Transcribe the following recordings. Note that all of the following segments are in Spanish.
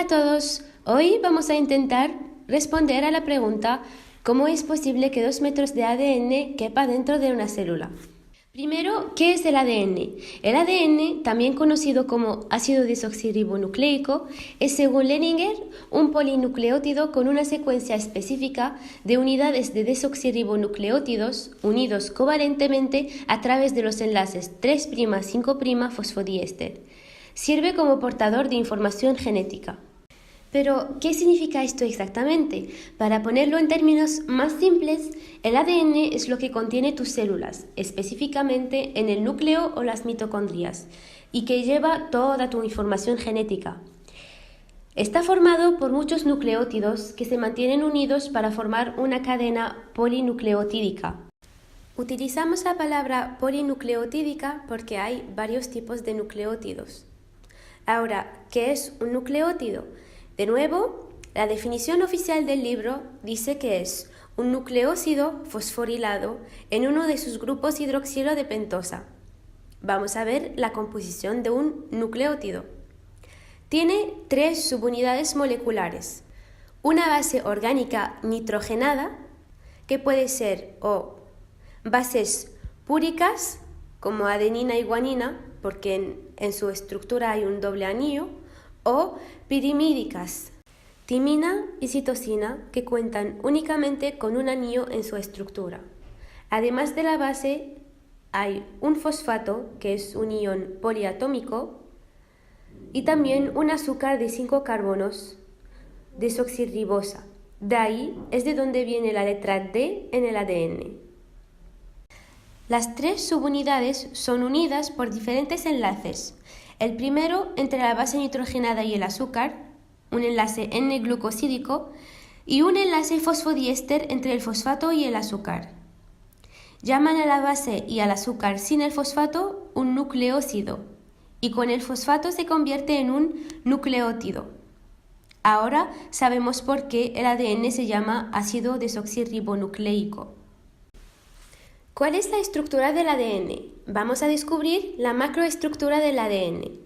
Hola a todos, hoy vamos a intentar responder a la pregunta ¿cómo es posible que 2 metros de ADN quepa dentro de una célula? Primero, ¿qué es el ADN? El ADN, también conocido como ácido desoxirribonucleico, es según Leninger un polinucleótido con una secuencia específica de unidades de desoxirribonucleótidos unidos covalentemente a través de los enlaces 3'-5' fosfodiéster. Sirve como portador de información genética. Pero, ¿qué significa esto exactamente? Para ponerlo en términos más simples, el ADN es lo que contiene tus células, específicamente en el núcleo o las mitocondrias, y que lleva toda tu información genética. Está formado por muchos nucleótidos que se mantienen unidos para formar una cadena polinucleotídica. Utilizamos la palabra polinucleotídica porque hay varios tipos de nucleótidos. Ahora, ¿qué es un nucleótido? De nuevo, la definición oficial del libro dice que es un nucleósido fosforilado en uno de sus grupos hidroxilo de pentosa. Vamos a ver la composición de un nucleótido. Tiene 3 subunidades moleculares. Una base orgánica nitrogenada, que puede ser o bases púricas, como adenina y guanina, porque en su estructura hay un doble anillo, o pirimídicas, timina y citosina, que cuentan únicamente con un anillo en su estructura. Además de la base, hay un fosfato, que es un ion poliatómico, y también un azúcar de 5 carbonos, desoxirribosa. De ahí es de donde viene la letra D en el ADN. Las 3 subunidades son unidas por diferentes enlaces. El primero entre la base nitrogenada y el azúcar, un enlace N-glucosídico, y un enlace fosfodiéster entre el fosfato y el azúcar. Llaman a la base y al azúcar sin el fosfato un nucleósido, y con el fosfato se convierte en un nucleótido. Ahora sabemos por qué el ADN se llama ácido desoxirribonucleico. ¿Cuál es la estructura del ADN? Vamos a descubrir la macroestructura del ADN.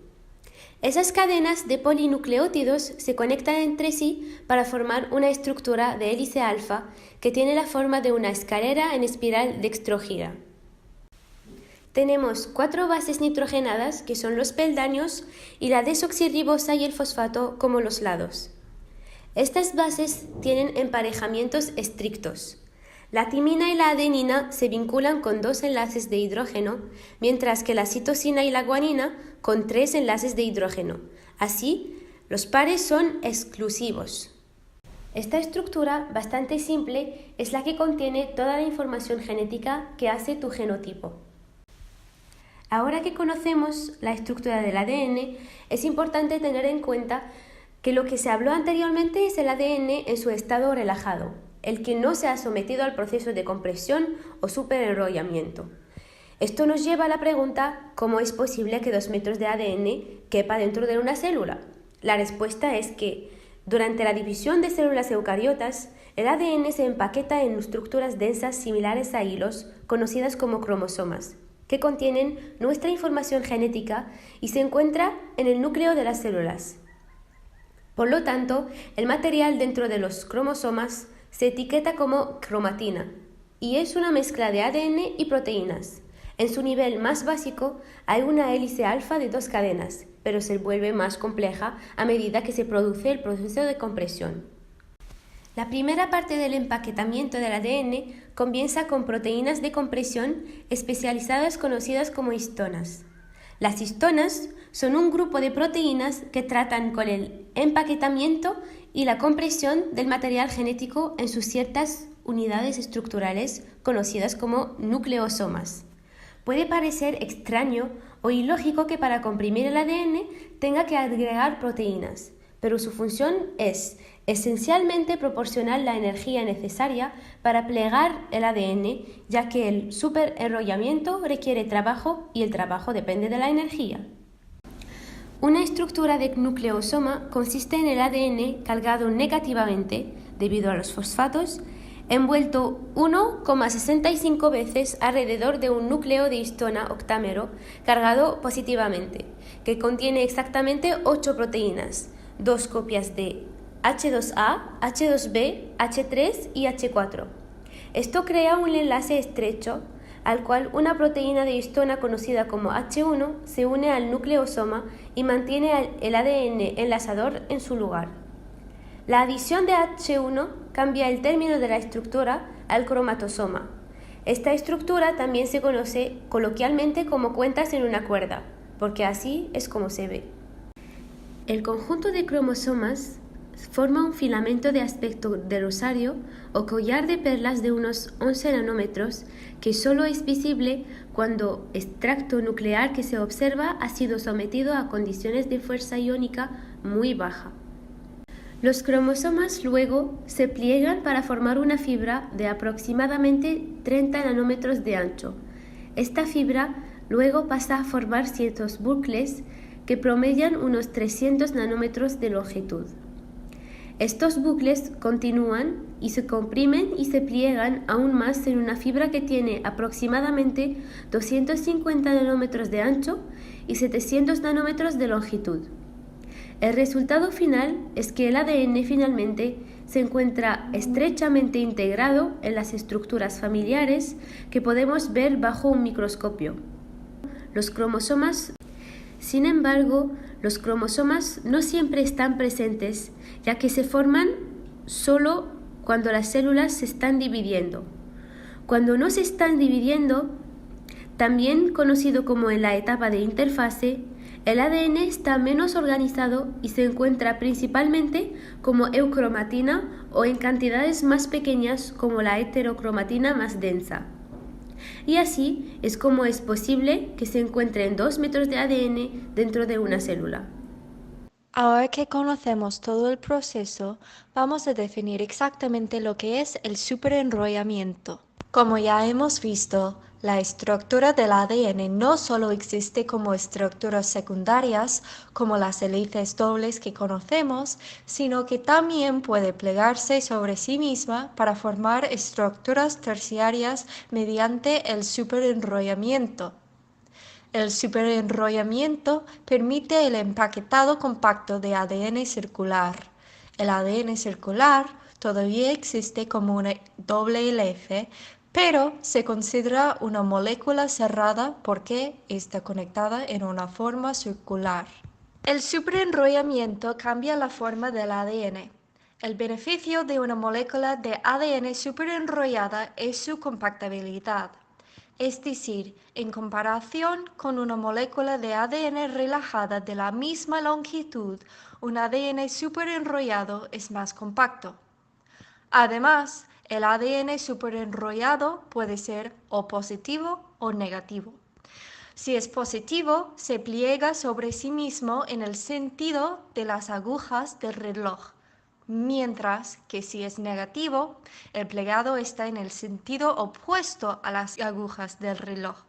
Esas cadenas de polinucleótidos se conectan entre sí para formar una estructura de hélice alfa que tiene la forma de una escalera en espiral dextrógira. Tenemos 4 bases nitrogenadas, que son los peldaños, y la desoxirribosa y el fosfato como los lados. Estas bases tienen emparejamientos estrictos. La timina y la adenina se vinculan con 2 enlaces de hidrógeno, mientras que la citosina y la guanina con 3 enlaces de hidrógeno. Así, los pares son exclusivos. Esta estructura, bastante simple, es la que contiene toda la información genética que hace tu genotipo. Ahora que conocemos la estructura del ADN, es importante tener en cuenta que lo que se habló anteriormente es el ADN en su estado relajado, el que no se ha sometido al proceso de compresión o superenrollamiento. Esto nos lleva a la pregunta, ¿cómo es posible que 2 metros de ADN quepa dentro de una célula? La respuesta es que, durante la división de células eucariotas, el ADN se empaqueta en estructuras densas similares a hilos, conocidas como cromosomas, que contienen nuestra información genética y se encuentra en el núcleo de las células. Por lo tanto, el material dentro de los cromosomas se etiqueta como cromatina y es una mezcla de ADN y proteínas. En su nivel más básico hay una hélice alfa de 2 cadenas, pero se vuelve más compleja a medida que se produce el proceso de compresión. La primera parte del empaquetamiento del ADN comienza con proteínas de compresión especializadas conocidas como histonas. Las histonas son un grupo de proteínas que tratan con el empaquetamiento y la compresión del material genético en sus ciertas unidades estructurales conocidas como nucleosomas. Puede parecer extraño o ilógico que para comprimir el ADN tenga que agregar proteínas, pero su función es esencialmente proporcionar la energía necesaria para plegar el ADN, ya que el superenrollamiento requiere trabajo y el trabajo depende de la energía. Una estructura de nucleosoma consiste en el ADN cargado negativamente, debido a los fosfatos, envuelto 1,65 veces alrededor de un núcleo de histona octámero cargado positivamente, que contiene exactamente 8 proteínas, dos copias de H2A, H2B, H3 y H4. Esto crea un enlace estrecho al cual una proteína de histona conocida como H1 se une al nucleosoma y mantiene el ADN enlazador en su lugar. La adición de H1 cambia el término de la estructura al cromatosoma. Esta estructura también se conoce coloquialmente como cuentas en una cuerda, porque así es como se ve. El conjunto de cromosomas forma un filamento de aspecto de rosario o collar de perlas de unos 11 nanómetros que solo es visible cuando extracto nuclear que se observa ha sido sometido a condiciones de fuerza iónica muy baja. Los cromosomas luego se pliegan para formar una fibra de aproximadamente 30 nanómetros de ancho. Esta fibra luego pasa a formar ciertos bucles que promedian unos 300 nanómetros de longitud. Estos bucles continúan y se comprimen y se pliegan aún más en una fibra que tiene aproximadamente 250 nanómetros de ancho y 700 nanómetros de longitud. El resultado final es que el ADN finalmente se encuentra estrechamente integrado en las estructuras familiares que podemos ver bajo un microscopio. Sin embargo, los cromosomas no siempre están presentes, ya que se forman solo cuando las células se están dividiendo. Cuando no se están dividiendo, también conocido como en la etapa de interfase, el ADN está menos organizado y se encuentra principalmente como eucromatina o en cantidades más pequeñas como la heterocromatina más densa. Y así es como es posible que se encuentren 2 metros de ADN dentro de una célula. Ahora que conocemos todo el proceso, vamos a definir exactamente lo que es el superenrollamiento. Como ya hemos visto, la estructura del ADN no solo existe como estructuras secundarias, como las hélices dobles que conocemos, sino que también puede plegarse sobre sí misma para formar estructuras terciarias mediante el superenrollamiento. El superenrollamiento permite el empaquetado compacto de ADN circular. El ADN circular todavía existe como una doble hélice, pero se considera una molécula cerrada porque está conectada en una forma circular. El superenrollamiento cambia la forma del ADN. El beneficio de una molécula de ADN superenrollada es su compactabilidad. Es decir, en comparación con una molécula de ADN relajada de la misma longitud, un ADN superenrollado es más compacto. Además, el ADN superenrollado puede ser o positivo o negativo. Si es positivo, se pliega sobre sí mismo en el sentido de las agujas del reloj, mientras que si es negativo, el plegado está en el sentido opuesto a las agujas del reloj.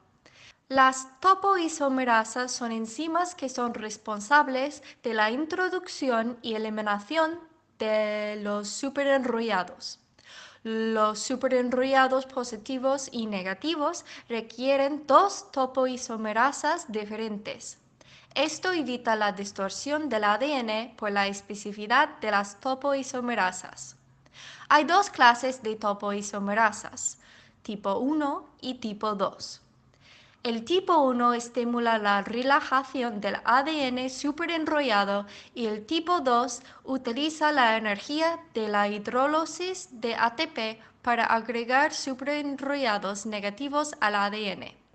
Las topoisomerasas son enzimas que son responsables de la introducción y eliminación de los superenrollados. Los superenrollados positivos y negativos requieren dos topoisomerasas diferentes. Esto evita la distorsión del ADN por la especificidad de las topoisomerasas. Hay dos clases de topoisomerasas, tipo 1 y tipo 2. El tipo 1 estimula la relajación del ADN superenrollado y el tipo 2 utiliza la energía de la hidrólisis de ATP para agregar superenrollados negativos al ADN.